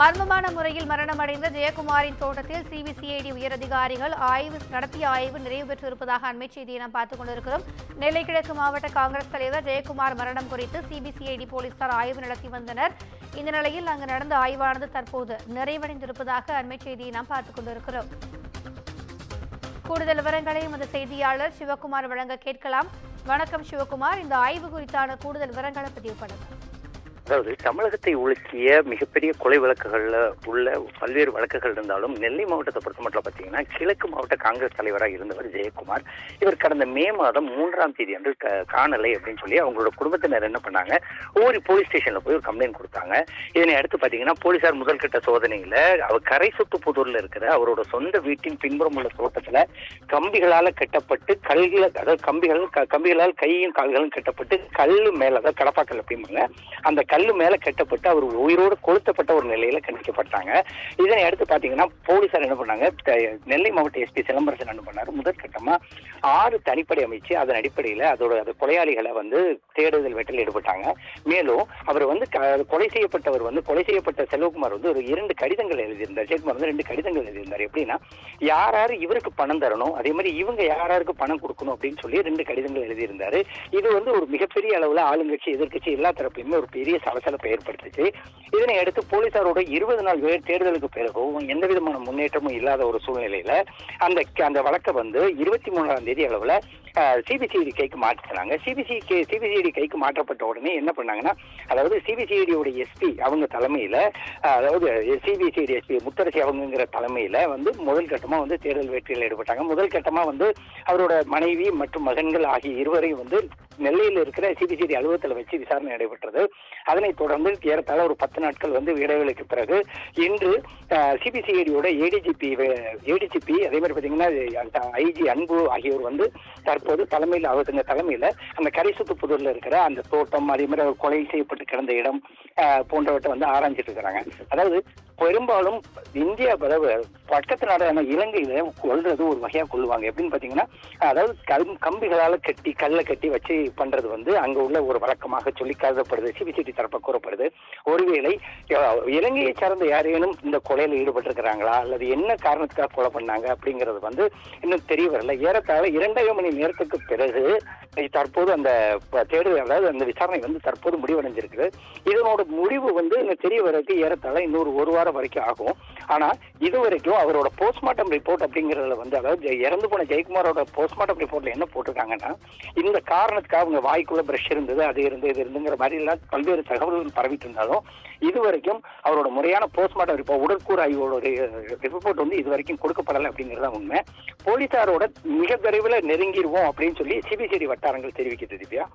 மர்மமான முறையில் மரணமடைந்த ஜெயக்குமாரின் தோட்டத்தில் சிபிசிஐடி உயரதிகாரிகள் நடத்திய ஆய்வு நிறைவு பெற்றிருப்பதாக அண்மை செய்தியை நாம் பார்த்துக் கொண்டிருக்கிறோம். நெல்லை கிழக்கு மாவட்ட காங்கிரஸ் தலைவர் ஜெயக்குமார் மரணம் குறித்து சிபிசிஐடி போலீசார் ஆய்வு நடத்தி வந்தனர். இந்த நிலையில் அங்கு நடந்த ஆய்வானது தற்போது நிறைவடைந்திருப்பதாக அண்மை செய்தியை நாம் பார்த்துக் கொண்டிருக்கிறோம். கூடுதல் விவரங்களை எமது செய்தியாளர் சிவகுமார் வழங்க கேட்கலாம். வணக்கம் சிவகுமார், இந்த ஆய்வு குறித்தான கூடுதல் விவரங்களை பதிவு பண்ணுங்க. அதாவது தமிழகத்தை உலுக்கிய மிகப்பெரிய கொலை வழக்குகள்ல உள்ள பல்வேறு வழக்குகள் இருந்தாலும் நெல்லை மாவட்டத்தை பொறுத்த மட்டும் பார்த்தீங்கன்னா கிழக்கு மாவட்ட காங்கிரஸ் தலைவராக இருந்தவர் ஜெயக்குமார். இவர் கடந்த மே மாதம் 3ஆம் தேதி அன்று காணலை அப்படின்னு சொல்லி அவங்களோட குடும்பத்தினர் என்ன பண்ணாங்க, ஒவ்வொரு போலீஸ் ஸ்டேஷன்ல போய் ஒரு கம்ப்ளைண்ட் கொடுத்தாங்க. இதனை அடுத்து பார்த்தீங்கன்னா போலீசார் முதல்கட்ட சோதனையில அவர் கரை சொத்துப்புதூர்ல இருக்கிற அவரோட சொந்த வீட்டின் பின்புறம் உள்ள தோட்டத்துல கம்பிகளால கட்டப்பட்டு அதாவது கம்பிகளால் கையும் கால்களும் கட்டப்பட்டு கல்லு மேல, அதாவது கடப்பாக்கல் அப்படிம்பாங்க, அந்த கல்லு மேல கட்டப்பட்டு அவர் உயிரோடு கொளுத்தப்பட்ட ஒரு நிலையில கண்டிக்கப்பட்டாங்க. இதனை அடுத்து பாத்தீங்கன்னா போலீசார் என்ன பண்ணாங்க, நெல்லை மாவட்ட எஸ்பி சிலம்பரசன் என்ன பண்ணாரு, முதற்கட்டமா 6 தனிப்படை அமைச்சு அதன் அடிப்படையில அதோட கொலையாளிகளை தேடுதல் வேட்டையில் ஈடுபட்டாங்க. மேலும் அவர் கொலை செய்யப்பட்ட செல்வகுமார் ஒரு 2 கடிதங்கள் எழுதியிருந்தார். ஜெயக்குமார் 2 கடிதங்கள் எழுதியிருந்தார். எப்படின்னா, யாராரு இவருக்கு பணம் தரணும், அதே மாதிரி இவங்க யாராருக்கு பணம் கொடுக்கணும் அப்படின்னு சொல்லி 2 கடிதங்கள் எழுதியிருந்தாரு. இது ஒரு மிகப்பெரிய அளவுல ஆளுங்கட்சி எதிர்கட்சி எல்லா தரப்புலையுமே ஒரு பெரிய சலசலப்பை ஏற்படுத்துச்சு. இதனை அடுத்து போலீசாரோட 20 நாள் தேடுதலுக்கு பிறகும் எந்த விதமான முன்னேற்றமும் இல்லாத ஒரு சூழ்நிலையில அந்த வழக்கை 23ஆம் தேதி அளவுல சிபிசிஐடி கைக்கு மாற்றினாங்க. சிபிசிஐடி கைக்கு மாற்றப்பட்ட உடனே என்ன பண்ணாங்கன்னா, அதாவது சிபிசிஐடியோட எஸ்பி அவங்க தலைமையில, அதாவது சிபிசிஐடி எஸ்பி முத்தரசி அவங்கிற தலைமையில முதல் கட்டமா தேர்தல் வேட்டையில் ஈடுபட்டாங்க. முதல் கட்டமா அவரோட மனைவி மற்றும் மகன்கள் ஆகிய இருவரையும் நெல்லையில் இருக்கிற சிபிசிஐடி அலுவலகத்தில் வச்சு விசாரணை நடைபெற்றது. அதனைத் தொடர்ந்து ஏறத்தாழ ஒரு 10 நாட்கள் இடைவெளிக்கு பிறகு இன்று சிபிசிஐடியோட ஏடிஜிபி அதே மாதிரி பாத்தீங்கன்னா ஐஜி அன்பு ஆகியோர் தற்போது தலைமையில அந்த கரைசுத்துப்புதூர்ல இருக்கிற அந்த தோட்டம், அதே மாதிரி அவர் கொலை செய்யப்பட்டு கிடந்த இடம் போன்றவற்றை ஆராய்ச்சிட்டு இருக்கிறாங்க. அதாவது பெரும்பாலும் இந்தியா பக்கத்து நாடான இலங்கையில கொள்றது ஒரு வகையா கொள்ளுவாங்க. எப்படின்னு பாத்தீங்கன்னா, அதாவது கம்பிகளால கல்லை கட்டி வச்சு பண்றது அங்க உள்ள ஒரு வழக்கமாக சொல்லி கருதப்படுது. சிபிசிஐடி தரப்ப கூறப்படுது. ஒருவேளை இலங்கையை சார்ந்த யாரேனும் இந்த கொலையில ஈடுபட்டிருக்கிறாங்களா அல்லது என்ன காரணத்துக்காக கொலை பண்ணாங்க அப்படிங்கிறது இன்னும் தெரிய வரல. ஏறத்தாழ 2.5 மணி நேரத்துக்கு பிறகு தற்போது அந்த தேடுதல், அதாவது அந்த விசாரணை தற்போது முடிவடைஞ்சிருக்கு. இதனோட முடிவு இன்னும் தெரிய வரதுக்கு ஏறத்தாழ இன்னொரு 1 வாரம் வரைக்கும் ஆகும். ஆனா இதுவரைக்கும் அவரோட போஸ்ட்மார்ட்டம் ரிப்போர்ட் அப்படிங்கறதுல அதாவது இறந்து போன ஜெயக்குமாரோட போஸ்ட்மார்ட்டம் ரிப்போர்ட்ல என்ன போட்டிருக்காங்கன்னா, இந்த காரணத்துக்காக அவங்க வாய்க்குள்ள பிரஷ் இருந்தது, அது இருந்துங்கிற மாதிரி எல்லாம் பல்வேறு தகவல்கள் பரவிட்டு இருந்தாலும் இதுவரைக்கும் அவரோட முறையான போஸ்ட்மார்ட்டம் ரிப்போர்ட், உடற்கூறு ஆய்வோட ரிப்போர்ட் இது வரைக்கும் கொடுக்கப்படலை அப்படிங்கிறதா உண்மை. போலீசாரோட மிக விரைவில் நெருங்கிடுவோம் அப்படின்னு சொல்லி சிபிசிஐடி வட்டாரங்கள் தெரிவிக்கிறது. திவ்யா.